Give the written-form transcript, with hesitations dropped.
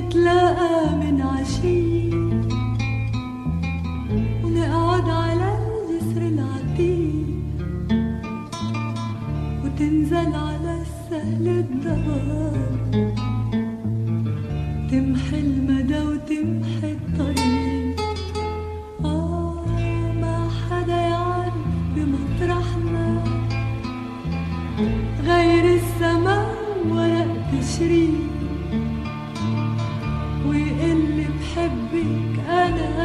نتلاقى من عشية ونقعد على الجسر العتيق وتنزل على السهل الضباب تمحي المدى وتمحي الطريق. ما حدا يعرف بمطرحنا غير السما ورق تشريق ويقلي بحبك أنا